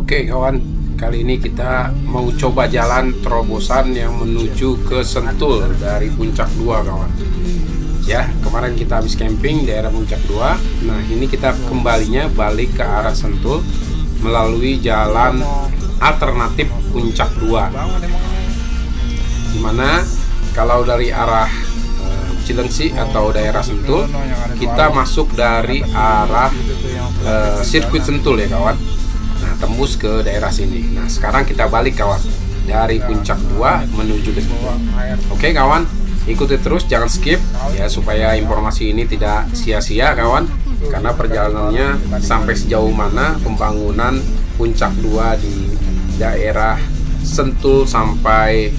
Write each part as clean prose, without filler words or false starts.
Oke kawan, kali ini kita mau coba jalan terobosan yang menuju ke Sentul dari Puncak 2 kawan. Ya, kemarin kita habis camping daerah Puncak 2. Nah, ini kita kembalinya balik ke arah Sentul melalui jalan alternatif Puncak 2. Dimana kalau dari arah Cilengsi atau daerah Sentul, kita masuk dari arah sirkuit Sentul ya kawan. Nah, tembus ke daerah sini. Nah, sekarang kita balik kawan, dari Puncak 2 menuju ke Sentul. Oke kawan, ikuti terus, jangan skip ya, supaya informasi ini tidak sia-sia kawan, karena perjalanannya sampai sejauh mana pembangunan Puncak 2 di daerah Sentul sampai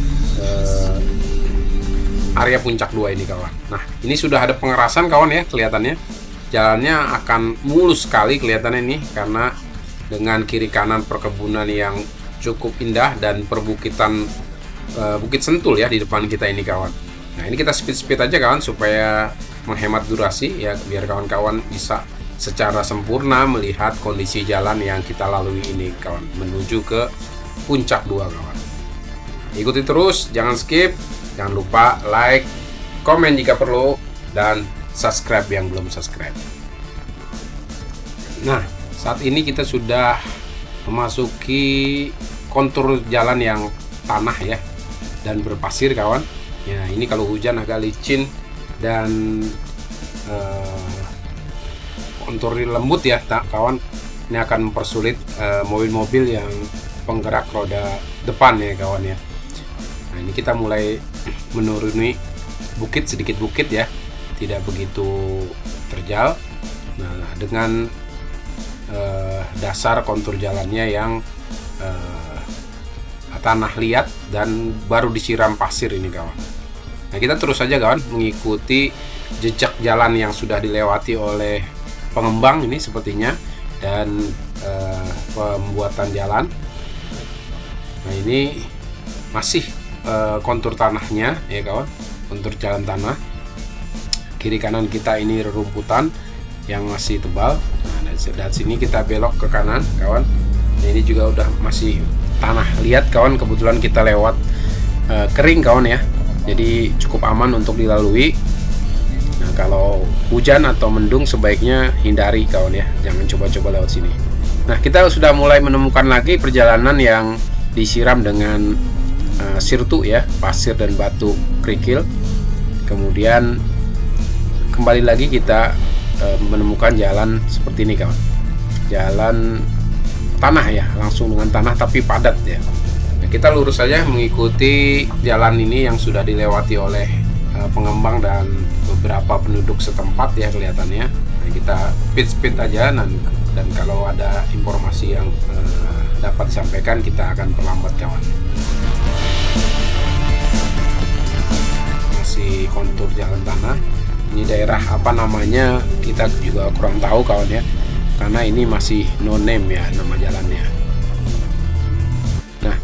area Puncak 2 ini kawan. Nah, ini sudah ada pengerasan kawan ya, kelihatannya jalannya akan mulus sekali kelihatannya ini, karena dengan kiri kanan perkebunan yang cukup indah dan perbukitan Bukit Sentul ya di depan kita ini kawan. Nah, ini kita speed aja kawan supaya menghemat durasi ya, biar kawan-kawan bisa secara sempurna melihat kondisi jalan yang kita lalui ini kawan, menuju ke Puncak 2 kawan. Ikuti terus, jangan skip. Jangan lupa like, komen jika perlu, dan subscribe yang belum subscribe. Nah, saat ini kita sudah memasuki kontur jalan yang tanah ya, dan berpasir kawan. Ya, ini kalau hujan agak licin dan kontur lembut ya kawan. Ini akan mempersulit mobil-mobil yang penggerak roda depan ya kawan ya. Nah, ini kita mulai menuruni bukit, sedikit bukit ya, tidak begitu terjal. Nah, dengan dasar kontur jalannya yang tanah liat dan baru disiram pasir ini kawan. Nah, kita terus saja kawan mengikuti jejak jalan yang sudah dilewati oleh pengembang ini sepertinya, dan pembuatan jalan. Nah, ini masih kontur tanahnya ya kawan, kontur jalan tanah. Kiri kanan kita ini rerumputan yang masih tebal. Nah, dari sini kita belok ke kanan kawan. Nah, ini juga udah masih tanah liat kawan, kebetulan kita lewat kering kawan ya, jadi cukup aman untuk dilalui. Nah, kalau hujan atau mendung sebaiknya hindari kawan ya, jangan coba-coba lewat sini. Nah, kita sudah mulai menemukan lagi perjalanan yang disiram dengan sirtu ya, pasir dan batu kerikil. Kemudian kembali lagi kita menemukan jalan seperti ini kawan, jalan tanah ya, langsung dengan tanah tapi padat ya. Nah, kita lurus saja mengikuti jalan ini yang sudah dilewati oleh pengembang dan beberapa penduduk setempat ya kelihatannya. Nah, kita speed aja, dan kalau ada informasi yang dapat disampaikan kita akan perlambat kawan. Masih kontur jalan tanah. Ini daerah apa namanya kita juga kurang tahu kawan ya, karena ini masih no name ya nama jalannya. Nah,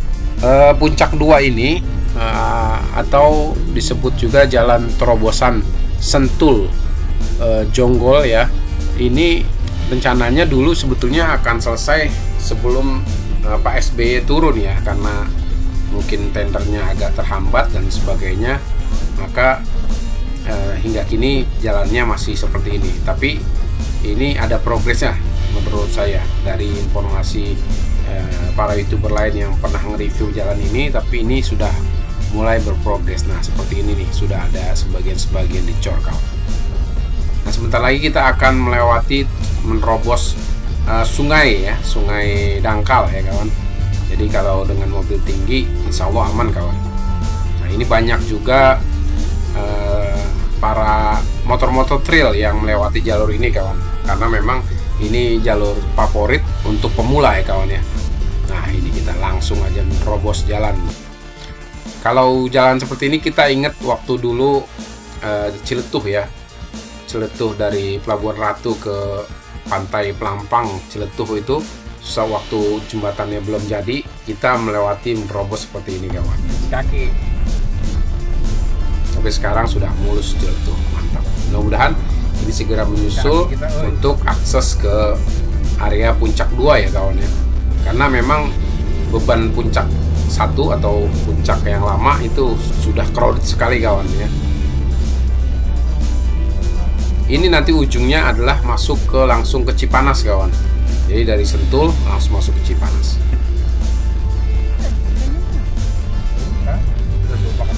Puncak 2 ini atau disebut juga jalan terobosan Sentul Jonggol ya, ini rencananya dulu sebetulnya akan selesai sebelum Pak SBY turun ya, karena mungkin tendernya agak terhambat dan sebagainya, maka hingga kini jalannya masih seperti ini. Tapi ini ada progresnya menurut saya dari informasi para YouTuber lain yang pernah nge-review jalan ini, tapi ini sudah mulai berprogres. Nah, seperti ini nih, sudah ada sebagian dicor kawan. Nah, sebentar lagi kita akan menerobos sungai ya, Sungai Dangkal ya kawan. Jadi kalau dengan mobil tinggi insya Allah aman kawan. Nah, ini banyak juga para motor-motor trail yang melewati jalur ini kawan, karena memang ini jalur favorit untuk pemula ya kawan ya. Nah, ini kita langsung aja menerobos jalan. Kalau jalan seperti ini kita ingat waktu dulu Ciletuh ya, Ciletuh dari Pelabuhan Ratu ke Pantai Pelampang Ciletuh itu susah, waktu jembatannya belum jadi, kita menerobos seperti ini kawan, kaki. Sampai sekarang sudah mulus Ciletuh, mantap. Mudah-mudahan ini segera menyusul untuk akses ke area Puncak 2 ya kawan ya. karena memang beban puncak satu atau puncak yang lama itu sudah crowded sekali kawan ya. Ini nanti ujungnya adalah masuk ke langsung ke Cipanas kawan. Jadi dari Sentul langsung masuk ke Cipanas.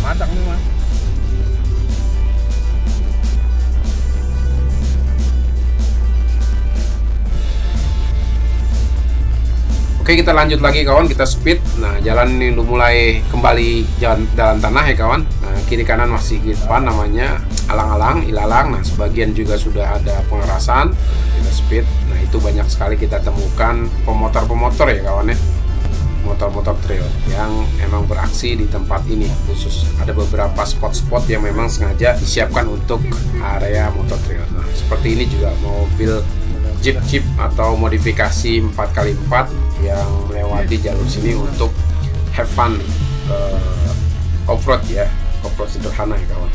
Madang nih mas. Oke, kita lanjut lagi kawan, kita speed. Nah, jalan ini udah mulai kembali jalan tanah ya kawan. Nah, kiri kanan masih di depan namanya alang-alang, ilalang. Nah, sebagian juga sudah ada pengerasan. Kita speed. Nah, itu banyak sekali kita temukan pemotor-pemotor ya kawan ya. Motor-motor trail yang emang beraksi di tempat ini khusus. Ada beberapa spot-spot yang memang sengaja disiapkan untuk area motor trail. Nah, seperti ini juga mobil jeep atau modifikasi 4x4 yang melewati jalur sini untuk have fun off-road ya, off-road sederhana ya kawan.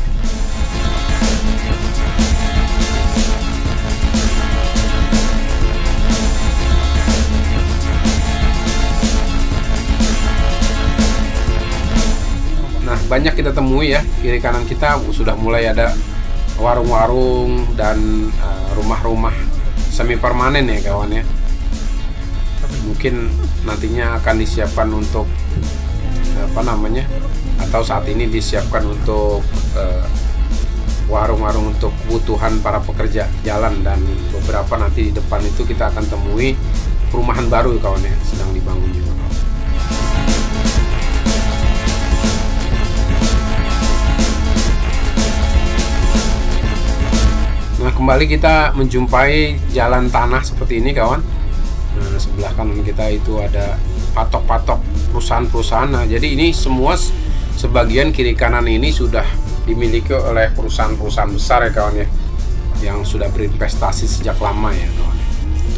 Nah, banyak kita temui ya, kiri kanan kita sudah mulai ada warung-warung dan rumah-rumah semi permanen ya kawan ya. Mungkin nantinya akan disiapkan untuk apa namanya, atau saat ini disiapkan untuk warung-warung untuk kebutuhan para pekerja jalan, dan beberapa nanti di depan itu kita akan temui perumahan baru kawan ya, sedang dibangun juga kawan. Nah, kembali kita menjumpai jalan tanah seperti ini kawan. Nah, sebelah kanan kita itu ada patok-patok perusahaan-perusahaan. Nah, jadi ini semua sebagian kiri kanan ini sudah dimiliki oleh perusahaan-perusahaan besar ya kawan ya, yang sudah berinvestasi sejak lama ya kawan.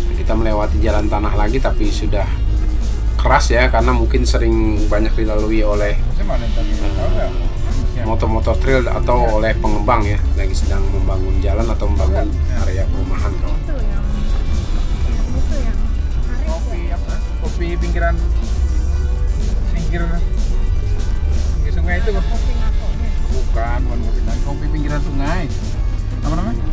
Nah, kita melewati jalan tanah lagi tapi sudah keras ya, karena mungkin sering banyak dilalui oleh motor-motor trail atau oleh pengembang ya, lagi sedang membangun jalan atau membangun area perumahan kawan. Kopi pinggir sungai itu bukan kopi pinggiran sungai, apa namanya?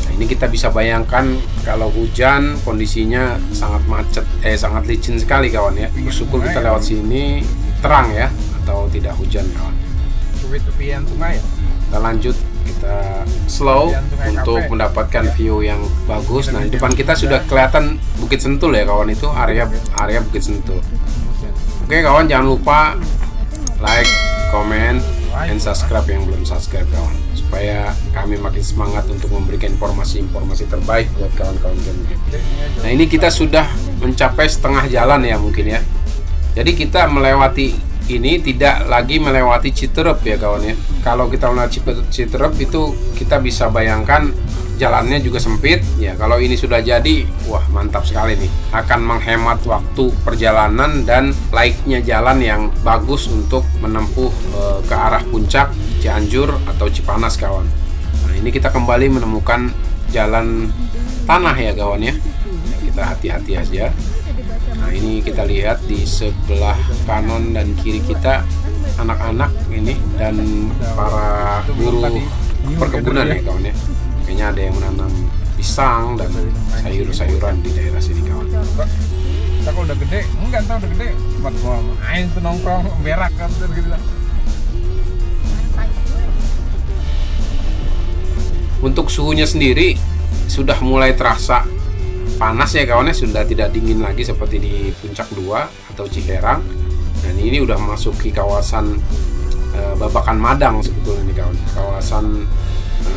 Nah, ini kita bisa bayangkan kalau hujan kondisinya sangat macet, sangat licin sekali kawan ya. Bersyukur kita lewat sini terang ya, atau tidak hujan kawan. Tepian sungai ya? Kita lanjut, kita slow untuk mendapatkan view yang bagus. Nah, di depan kita sudah kelihatan Bukit Sentul ya kawan, itu area Bukit Sentul. Oke kawan, jangan lupa like, comment, and subscribe yang belum subscribe kawan, supaya kami makin semangat untuk memberikan informasi-informasi terbaik buat kawan-kawan kami. Nah, ini kita sudah mencapai setengah jalan ya mungkin ya. Jadi kita melewati ini tidak lagi melewati Citerup ya kawan ya. Kalau kita melewati Citerup itu kita bisa bayangkan jalannya juga sempit ya. Kalau ini sudah jadi, wah mantap sekali nih. Akan menghemat waktu perjalanan dan laiknya jalan yang bagus untuk menempuh ke arah puncak Cianjur atau Cipanas kawan. Nah, ini kita kembali menemukan jalan tanah ya kawan ya. Kita hati-hati aja. Nah, ini kita lihat di sebelah kanan dan kiri kita anak-anak ini dan para buruh perkebunan ya kawan ya. Kayaknya ada yang menanam pisang dan sayur-sayuran di daerah sini kawan. Kita kalau udah gede, enggak tahu udah gede, buat gua main tuh nongkrong berak kan gitu lah. Untuk suhunya sendiri sudah mulai terasa panas ya kawannya, sudah tidak dingin lagi seperti di Puncak 2 atau Ciherang. Dan ini udah masuki kawasan Babakan Madang sebetulnya nih kawan, kawasan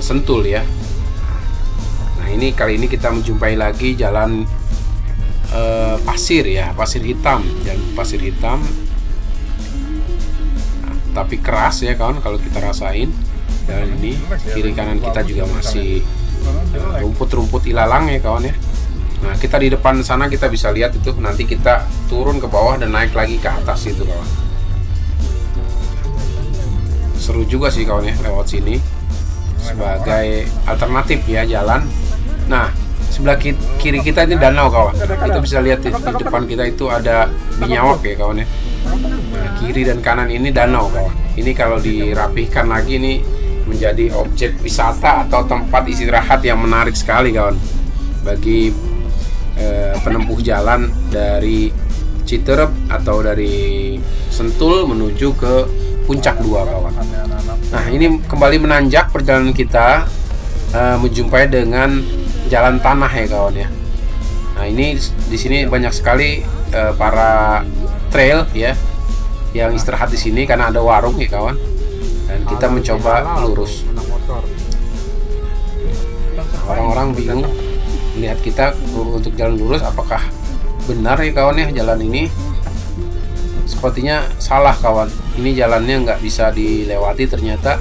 Sentul ya. Nah, ini kali ini kita menjumpai lagi jalan pasir ya, pasir hitam, jalan pasir hitam. Nah, tapi keras ya kawan kalau kita rasain. Dan ini kiri kanan kita juga masih rumput-rumput ilalang ya kawan ya. Nah, kita di depan sana kita bisa lihat itu, nanti kita turun ke bawah dan naik lagi ke atas itu kawan. Seru juga sih kawan ya lewat sini sebagai alternatif ya jalan. Nah, sebelah kiri kita ini danau kawan. Kita bisa lihat di depan kita itu ada Binyawak ya kawan ya. Nah, kiri dan kanan ini danau kawan. Ini kalau dirapihkan lagi ini menjadi objek wisata atau tempat istirahat yang menarik sekali kawan bagi penempuh jalan dari Citerep atau dari Sentul menuju ke Puncak 2 kawan. Nah, ini kembali menanjak perjalanan kita menjumpai dengan jalan tanah ya kawan ya. Nah, ini di sini banyak sekali para trail ya yang istirahat di sini karena ada warung ya kawan. Dan kita mencoba lurus. Orang-orang bingung melihat kita untuk jalan lurus, apakah benar ya kawan ya jalan ini? Sepertinya salah kawan. Ini jalannya nggak bisa dilewati ternyata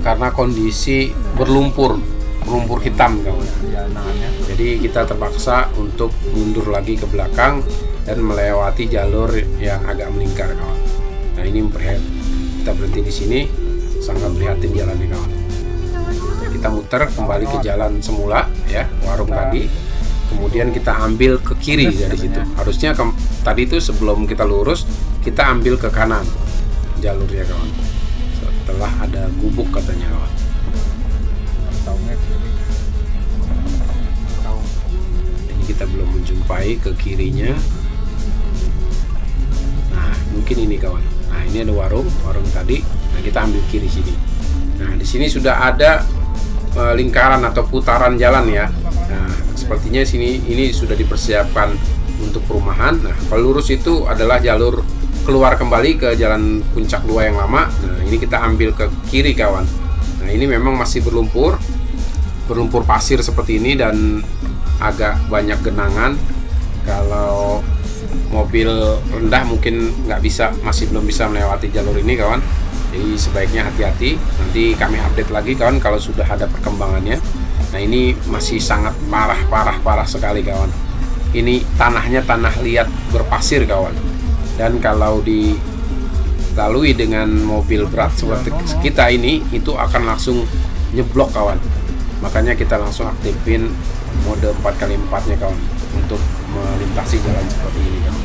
karena kondisi berlumpur hitam kawan. Jadi kita terpaksa untuk mundur lagi ke belakang dan melewati jalur yang agak melingkar kawan. Nah, ini kita berhenti di sini, sangat prihatin jalannya kawan. Kita muter kembali ke jalan semula ya, warung tadi. Kemudian kita ambil ke kiri dari situ. Harusnya tadi itu sebelum kita lurus, kita ambil ke kanan jalurnya kawan. Setelah ada gubuk katanya kawan. Ini kita belum menjumpai ke kirinya. Nah, mungkin ini kawan. Nah, ini ada warung tadi. Nah, kita ambil kiri sini. Nah, di sini sudah ada lingkaran atau putaran jalan ya. Nah, sepertinya ini sudah dipersiapkan untuk perumahan. Nah, kalau lurus itu adalah jalur keluar kembali ke jalan Puncak 2 yang lama. Nah, ini kita ambil ke kiri kawan. Nah, ini memang masih berlumpur pasir seperti ini dan agak banyak genangan. Kalau mobil rendah mungkin masih belum bisa melewati jalur ini kawan. Jadi sebaiknya hati-hati. Nanti kami update lagi kawan kalau sudah ada perkembangannya. Nah, ini masih sangat parah sekali kawan. Ini tanahnya tanah liat berpasir kawan. Dan kalau dilalui dengan mobil berat seperti kita ini, itu akan langsung nyeblok kawan. Makanya kita langsung aktifin mode 4x4 nya kawan untuk melintasi jalan seperti ini kawan.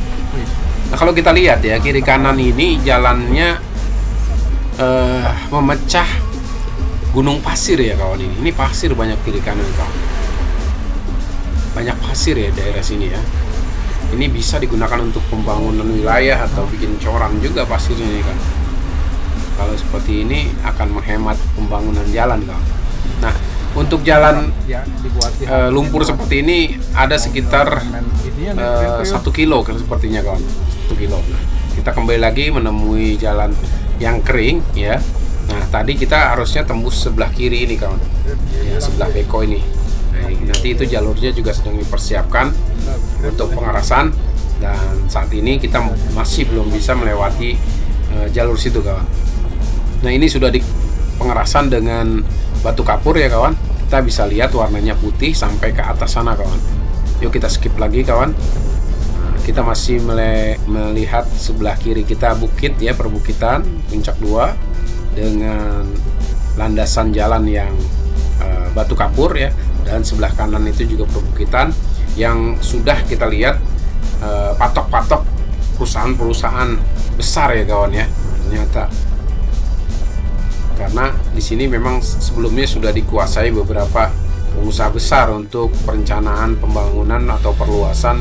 Nah, kalau kita lihat ya kiri kanan ini jalannya memecah gunung pasir ya kawan ini. Ini pasir banyak kiri kanan kawan. Banyak pasir ya daerah sini ya. Ini bisa digunakan untuk pembangunan wilayah atau bikin coran juga pasirnya ini kan. Kalau seperti ini akan menghemat pembangunan jalan kawan. Nah, untuk jalan lumpur seperti ini ada sekitar 1 kilo sepertinya kawan. 1 kilo. Nah, kita kembali lagi menemui jalan yang kering ya. Nah, tadi kita harusnya tembus sebelah kiri ini kawan ya, sebelah beko ini. Nah, nanti itu jalurnya juga sedang dipersiapkan untuk pengerasan dan saat ini kita masih belum bisa melewati jalur situ kawan. Nah, ini sudah di pengerasan dengan batu kapur ya kawan. Kita bisa lihat warnanya putih sampai ke atas sana kawan. Yuk kita skip lagi kawan. Kita masih melihat sebelah kiri kita bukit ya, perbukitan Puncak 2 dengan landasan jalan yang batu kapur ya, dan sebelah kanan itu juga perbukitan yang sudah kita lihat patok-patok perusahaan-perusahaan besar ya kawan ya. Ternyata karena di sini memang sebelumnya sudah dikuasai beberapa pengusaha besar untuk perencanaan pembangunan atau perluasan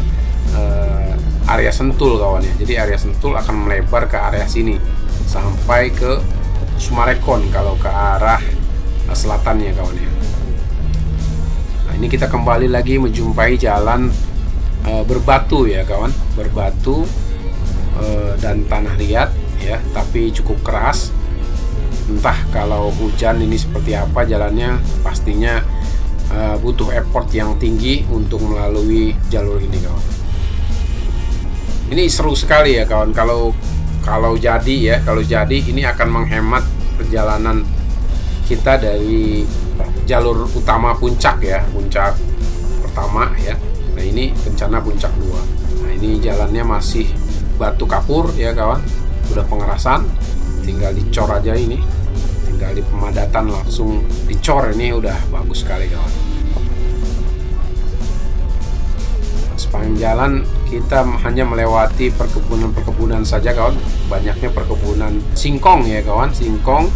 area Sentul kawan ya. Jadi area Sentul akan melebar ke area sini sampai ke Sumarekon kalau ke arah selatannya kawan ya. Nah, ini kita kembali lagi menjumpai jalan berbatu ya kawan, berbatu dan tanah liat ya, tapi cukup keras. Entah kalau hujan ini seperti apa jalannya, pastinya butuh effort yang tinggi untuk melalui jalur ini kawan. Ini seru sekali ya kawan. Kalau jadi ini akan menghemat perjalanan kita dari jalur utama puncak ya, puncak pertama ya. Nah, ini rencana Puncak 2. Nah, ini jalannya masih batu kapur ya kawan. Udah pengerasan, tinggal dicor aja ini. Tinggal di pemadatan langsung dicor, ini udah bagus sekali kawan. sepanjang jalan kita hanya melewati perkebunan-perkebunan saja kawan. Banyaknya perkebunan singkong ya kawan, singkong,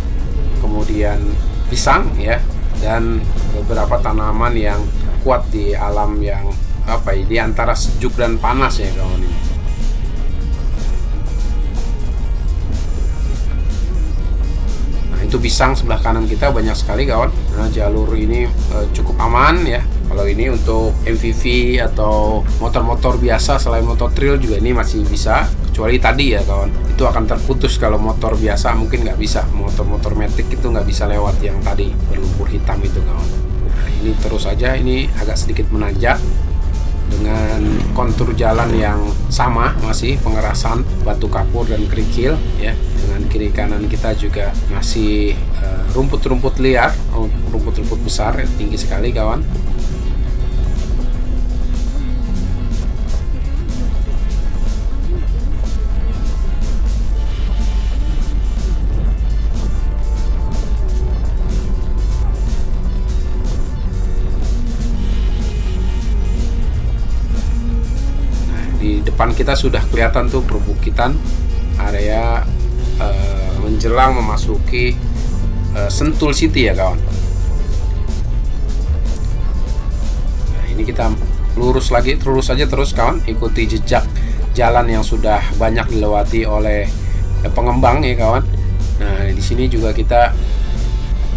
kemudian pisang ya, dan beberapa tanaman yang kuat di alam yang apa ya, di antara sejuk dan panas ya kawan ini. Itu pisang sebelah kanan kita banyak sekali kawan. Nah, jalur ini cukup aman ya. Kalau ini untuk MVV atau motor-motor biasa selain motor trail juga ini masih bisa, kecuali tadi ya kawan, itu akan terputus. Kalau motor biasa mungkin nggak bisa, motor-motor matic itu nggak bisa lewat yang tadi berlumpur hitam itu kawan. Nah, ini terus aja, ini agak sedikit menanjak dengan kontur jalan yang sama, masih pengerasan batu kapur dan kerikil ya. Dengan kiri kanan kita juga masih rumput-rumput liar, rumput-rumput besar tinggi sekali kawan. Depan kita sudah kelihatan tuh perbukitan area menjelang memasuki Sentul City ya kawan. Nah, ini kita lurus lagi, terus saja terus kawan, ikuti jejak jalan yang sudah banyak dilewati oleh pengembang ya kawan. Nah, di sini juga kita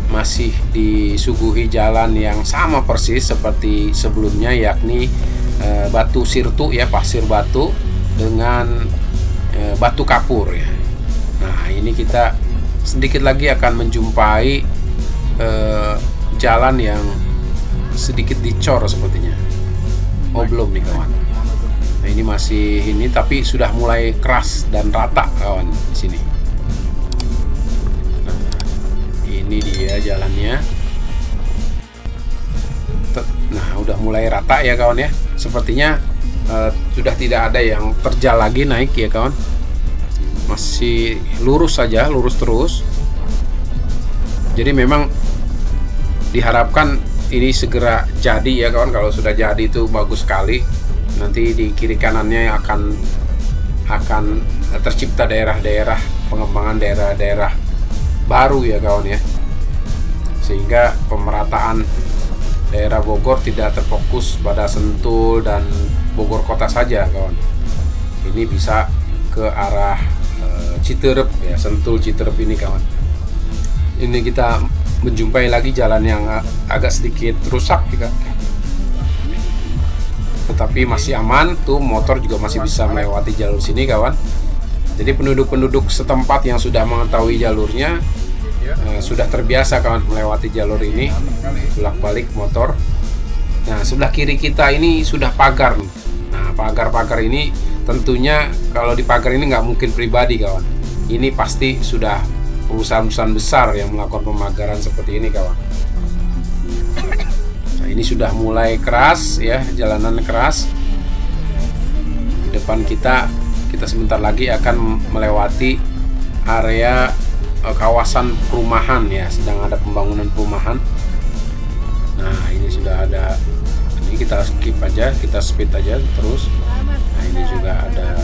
masih disuguhi jalan yang sama persis seperti sebelumnya, yakni batu sirtu ya, pasir batu dengan batu kapur ya. Nah, ini kita sedikit lagi akan menjumpai jalan yang sedikit dicor sepertinya. Oh, belum nih kawan. Nah, ini masih ini, tapi sudah mulai keras dan rata kawan di sini. Nah, ini dia jalannya. Nah, udah mulai rata ya kawan ya. Sepertinya sudah tidak ada yang terjal lagi naik ya kawan. Masih lurus saja, lurus terus. Jadi memang diharapkan ini segera jadi ya kawan. Kalau sudah jadi itu bagus sekali. Nanti di kiri kanannya akan tercipta daerah-daerah pengembangan, daerah-daerah baru ya kawan ya. Sehingga pemerataan daerah Bogor tidak terfokus pada Sentul dan Bogor kota saja kawan. Ini bisa ke arah Citerep ya, Sentul Citerep ini kawan. Ini kita menjumpai lagi jalan yang agak sedikit rusak juga, tetapi masih aman tuh, motor juga masih bisa melewati jalur sini kawan. Jadi penduduk-penduduk setempat yang sudah mengetahui jalurnya sudah terbiasa kawan melewati jalur ini, bolak-balik motor. Nah, sebelah kiri kita ini sudah pagar. Nah, pagar-pagar ini tentunya kalau di pagar ini nggak mungkin pribadi kawan. Ini pasti sudah perusahaan-perusahaan besar yang melakukan pemagaran seperti ini kawan. Nah, ini sudah mulai keras ya, jalanan keras. Di depan kita sebentar lagi akan melewati area kawasan perumahan ya, sedang ada pembangunan perumahan. Nah, ini sudah ada, ini kita skip aja, kita speed aja terus. Nah, ini juga ada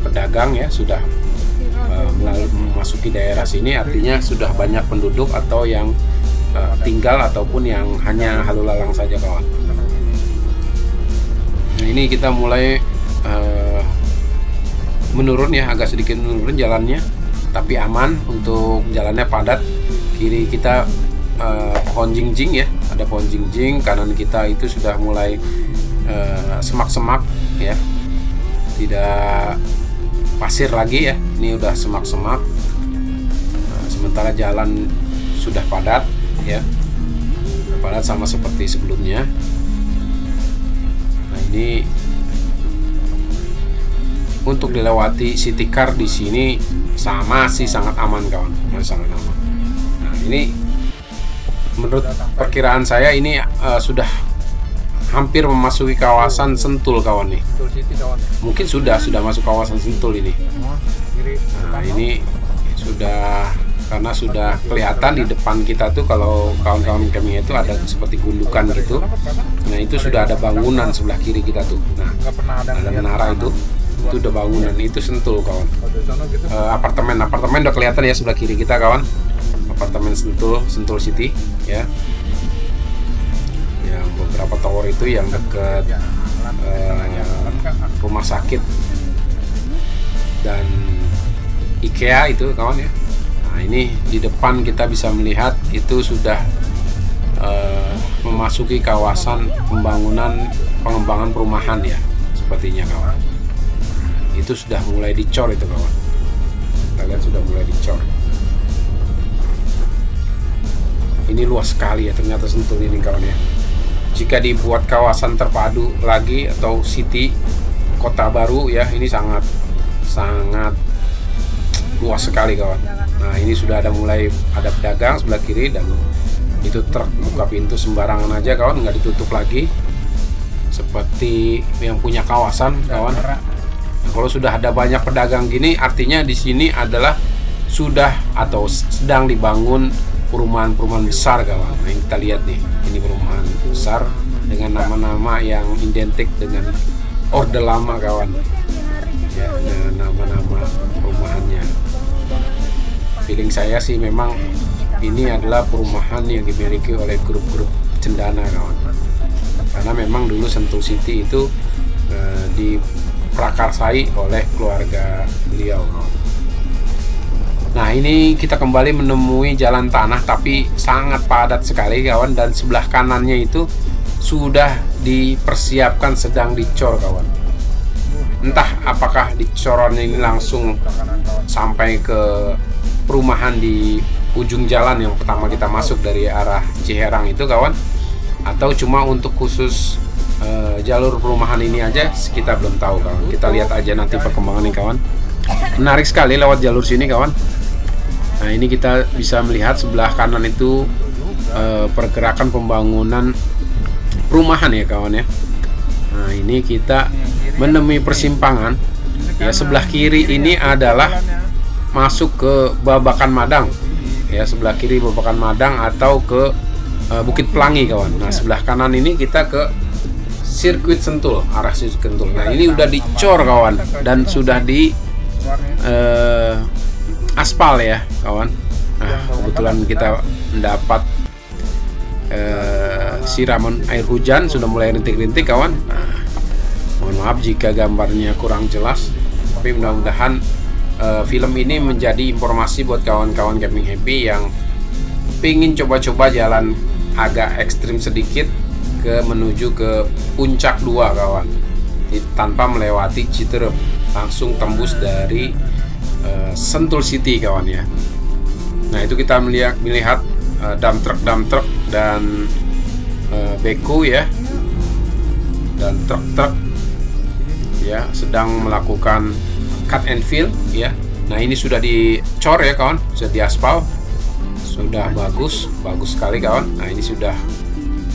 pedagang ya, sudah memasuki daerah sini, artinya sudah banyak penduduk atau yang tinggal ataupun yang hanya lalu lalang saja kawan. Nah, ini kita mulai menurun ya, agak sedikit menurun jalannya, tapi aman untuk jalannya padat. Kiri kita pohon jingjing ya, ada pohon jingjing. Kanan kita itu sudah mulai semak-semak ya, tidak pasir lagi ya, ini udah semak-semak. Nah, sementara jalan sudah padat ya, padat sama seperti sebelumnya. Nah, ini untuk dilewati city car di sini sama sih, sangat aman kawan, masih sangat aman. Nah, ini menurut perkiraan saya ini sudah hampir memasuki kawasan Sentul kawan nih. Mungkin sudah masuk kawasan Sentul ini. Nah, ini sudah karena sudah kelihatan di depan kita tuh kalau kawan-kawan kami itu ada seperti gundukan gitu. Nah itu sudah ada bangunan sebelah kiri kita tuh. Nah ada menara itu udah bangunan, itu Sentul kawan. Apartemen udah kelihatan ya sebelah kiri kita kawan. Apartemen Sentul City ya. Yang beberapa tower itu yang dekat rumah sakit dan IKEA itu kawan ya. Nah ini di depan kita bisa melihat itu sudah memasuki kawasan pengembangan perumahan ya, sepertinya kawan. Itu sudah mulai dicor itu kawan. Kita lihat sudah mulai dicor. Ini luas sekali ya ternyata Sentul ini kawan ya. Jika dibuat kawasan terpadu lagi atau city kota baru ya, ini sangat luas sekali kawan. Nah ini sudah mulai ada pedagang sebelah kiri, dan itu truk buka pintu sembarangan aja kawan, nggak ditutup lagi seperti yang punya kawasan kawan. Nah, kalau sudah ada banyak pedagang gini, artinya di sini adalah sudah atau sedang dibangun perumahan besar kawan. Nah kita lihat nih, ini perumahan besar dengan nama-nama yang identik dengan Orde Lama kawan ya, dengan nama-nama perumahannya. Feeling saya sih memang ini adalah perumahan yang dimiliki oleh grup-grup cendana kawan, karena memang dulu Sentul City itu diprakarsai oleh keluarga beliau kawan. Nah ini kita kembali menemui jalan tanah tapi sangat padat sekali kawan, dan sebelah kanannya itu sudah dipersiapkan sedang dicor kawan. Entah apakah dicorannya ini langsung sampai ke perumahan di ujung jalan yang pertama kita masuk dari arah Ciherang itu kawan, atau cuma untuk khusus jalur perumahan ini aja, kita belum tahu kawan. Kita lihat aja nanti perkembangannya kawan. Menarik sekali lewat jalur sini kawan. Nah ini kita bisa melihat sebelah kanan itu pergerakan pembangunan perumahan ya kawan ya. Nah ini kita menemui persimpangan ya, sebelah kiri ini adalah masuk ke Babakan Madang ya, sebelah kiri Babakan Madang atau ke Bukit Pelangi kawan. Nah sebelah kanan ini kita ke sirkuit Sentul, arah sirkuit Sentul. Nah ini udah dicor kawan, dan sudah di aspal ya kawan. Nah kebetulan kita mendapat siraman air hujan, sudah mulai rintik-rintik kawan. Nah, mohon maaf jika gambarnya kurang jelas, tapi mudah-mudahan film ini menjadi informasi buat kawan-kawan Camping Happy yang pingin coba-coba jalan agak ekstrim sedikit menuju ke Puncak 2 kawan, tanpa melewati Citerep, langsung tembus dari Sentul City kawan ya. Nah itu kita melihat dump truck dan beko ya, dan truk ya sedang melakukan cut and fill ya. Nah ini sudah dicor ya kawan, sudah diaspal, sudah bagus sekali kawan. Nah ini sudah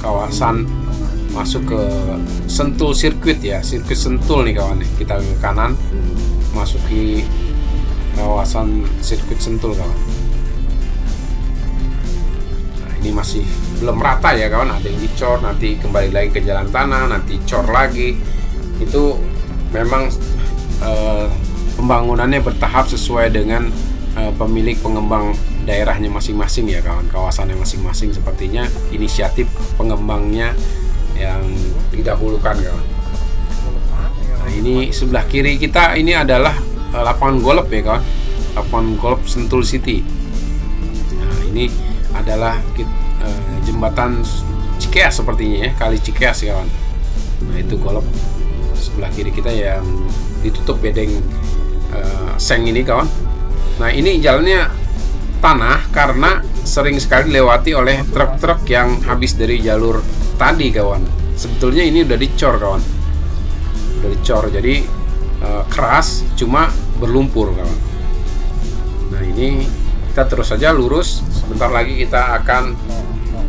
kawasan masuk ke Sentul sirkuit ya, sirkuit Sentul nih kawan. Kita ke kanan masuki kawasan sirkuit Sentul kawan. Nah ini masih belum rata ya kawan, ada yang dicor, nanti kembali lagi ke jalan tanah, nanti cor lagi. Itu memang pembangunannya bertahap sesuai dengan pemilik pengembang daerahnya masing-masing ya kawan, kawasannya masing-masing. Sepertinya inisiatif pengembangnya yang didahulukan kawan. Nah ini sebelah kiri kita ini adalah lapangan golf ya kawan, lapangan golf Sentul City. Nah ini adalah jembatan Cikeas sepertinya ya, kali Cikeas kawan. Nah itu golf sebelah kiri kita yang ditutup bedeng seng ini kawan. Nah ini jalannya tanah karena sering sekali dilewati oleh truk-truk yang habis dari jalur tadi kawan. Sebetulnya ini udah dicor kawan, udah dicor, jadi keras cuma berlumpur kawan. Nah ini kita terus saja lurus, sebentar lagi kita akan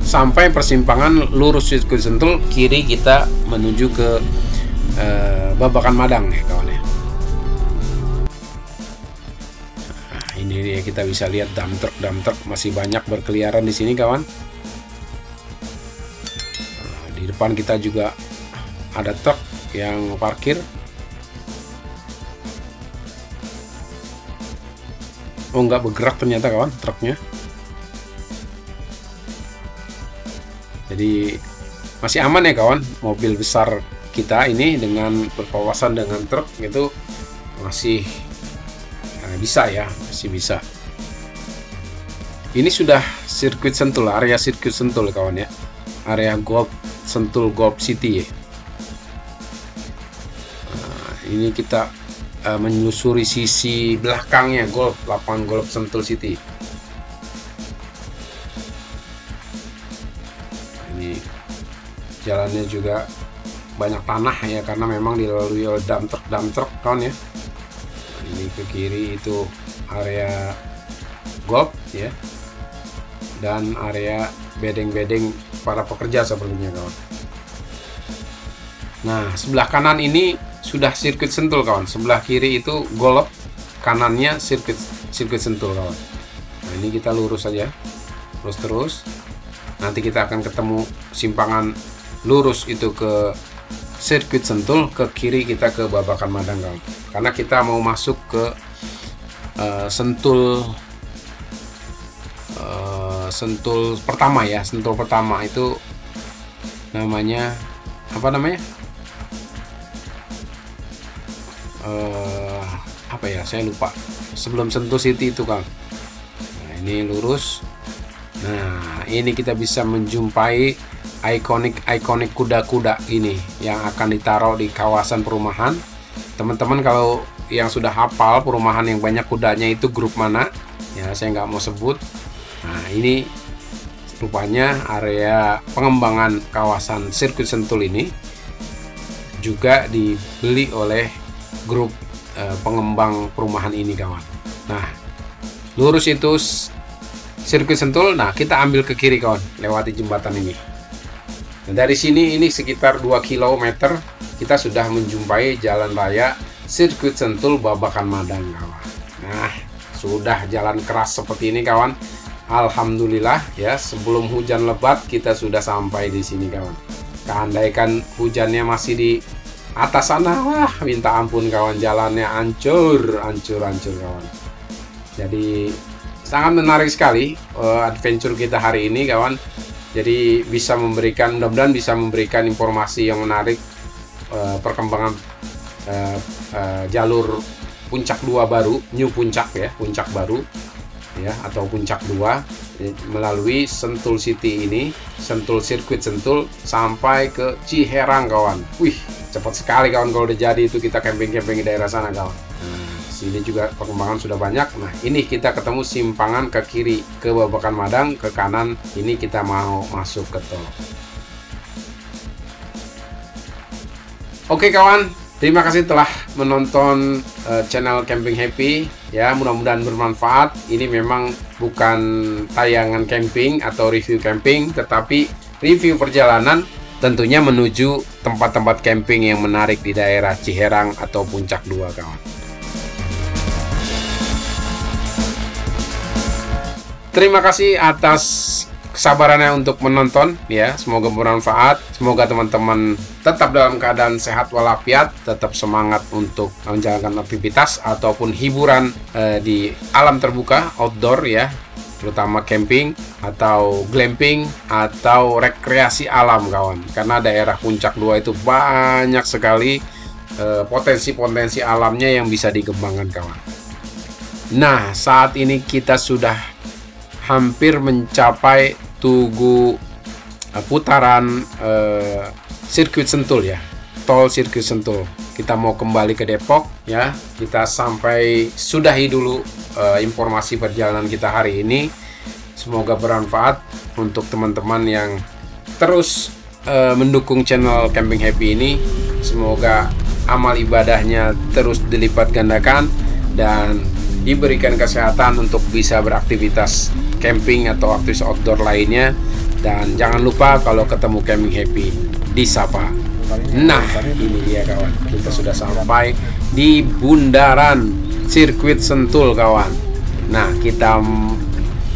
sampai persimpangan lurus sirkuit Sentul, kiri kita menuju ke Babakan Madang ya kawan ya. Nah, ini Ini kita bisa lihat dump truck masih banyak berkeliaran di sini kawan. Nah, di depan kita juga ada truk yang parkir. Oh, nggak bergerak ternyata kawan truknya. Jadi masih aman ya kawan, mobil besar kita ini dengan berpawasan dengan truk itu masih bisa ya, masih bisa. Ini sudah sirkuit Sentul, area sirkuit Sentul kawan ya, area Golf Sentul Golf City ya. Nah, ini kita menyusuri sisi belakangnya lapangan golf Sentul City. Ini jalannya juga banyak tanah ya, karena memang dilalui oleh dump truck kawan ya. Ini ke kiri itu area golf ya, dan area bedeng-bedeng para pekerja sepertinya kawan. Nah, sebelah kanan ini sudah sirkuit Sentul kawan, sebelah kiri itu golf, kanannya sirkuit Sentul kawan. Nah, ini kita lurus saja, terus nanti kita akan ketemu simpangan lurus itu ke sirkuit Sentul, ke kiri kita ke Babakan Madang kawan. Karena kita mau masuk ke Sentul pertama ya. Sentul pertama itu namanya apa namanya? Apa ya? Saya lupa. Sebelum Sentul City itu kan. Nah, ini lurus. Nah, ini kita bisa menjumpai ikonik kuda-kuda ini yang akan ditaruh di kawasan perumahan. Teman-teman kalau yang sudah hafal perumahan yang banyak kudanya itu grup mana ya, saya nggak mau sebut. Nah, ini rupanya area pengembangan kawasan sirkuit Sentul ini juga dibeli oleh grup pengembang perumahan ini kawan. Nah, lurus itu sirkuit Sentul. Nah, kita ambil ke kiri kawan, lewati jembatan ini. Nah, dari sini ini sekitar 2 km kita sudah menjumpai jalan raya sirkuit Sentul Babakan Madang kawan. Nah, sudah jalan keras seperti ini kawan. Alhamdulillah ya, sebelum hujan lebat kita sudah sampai di sini kawan. Andaikan hujannya masih di atas sana, wah minta ampun kawan, jalannya hancur kawan. Jadi sangat menarik sekali adventure kita hari ini kawan. Jadi bisa memberikan, mudah-mudahan bisa memberikan informasi yang menarik, perkembangan jalur puncak 2 baru, new puncak ya, puncak baru ya, atau puncak 2 melalui Sentul City ini, Sentul sirkuit Sentul sampai ke Ciherang kawan. Wih, cepat sekali kawan kalau udah jadi itu kita camping-camping di daerah sana kawan. Nah, sini juga perkembangan sudah banyak. Nah, ini kita ketemu simpangan ke kiri ke Babakan Madang, ke kanan ini kita mau masuk ke tol. Oke kawan, terima kasih telah menonton channel Camping Happy ya, mudah-mudahan bermanfaat. Ini memang bukan tayangan camping atau review camping, tetapi review perjalanan tentunya menuju tempat-tempat camping yang menarik di daerah Ciherang atau Puncak 2 kawan. Terima kasih atas kesabarannya untuk menonton ya, semoga bermanfaat. Semoga teman-teman tetap dalam keadaan sehat walafiat, tetap semangat untuk menjalankan aktivitas ataupun hiburan di alam terbuka, outdoor ya, terutama camping atau glamping atau rekreasi alam kawan. Karena daerah Puncak 2 itu banyak sekali potensi-potensi alamnya yang bisa dikembangkan kawan. Nah, saat ini kita sudah hampir mencapai tugu putaran sirkuit Sentul ya, tol sirkuit Sentul. Kita mau kembali ke Depok ya. Kita sudahi dulu informasi perjalanan kita hari ini. Semoga bermanfaat untuk teman-teman yang terus mendukung channel Camping Happy ini. Semoga amal ibadahnya terus dilipat gandakan dan diberikan kesehatan untuk bisa beraktivitas camping atau aktivitas outdoor lainnya. Dan jangan lupa kalau ketemu Camping Happy disapa. Nah, ini dia kawan, kita sudah sampai di bundaran sirkuit Sentul kawan. Nah, kita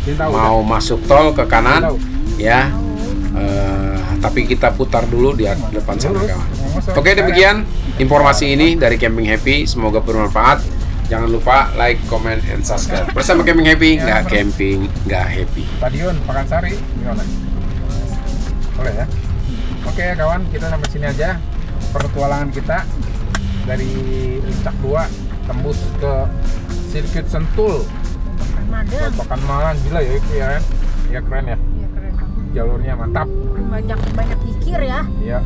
Cinta mau masuk tol ke kanan Tahu. ya. Tapi kita putar dulu di depan sana Lurus. kawan. Masuk. Oke, demikian informasi ini dari Camping Happy. Semoga bermanfaat. Jangan lupa like, comment, and subscribe. Bersama Camping Happy, nggak camping, nggak happy. Stadion Pakansari gimana? Boleh ya? Oke ya kawan, kita sampai sini aja pertualangan kita dari Puncak 2 tembus ke sirkuit Sentul. Madem. Pekanbaran gila ya itu ya kan? Iya keren ya. Iya keren banget. Jalurnya mantap. Banyak pikir ya. Iya.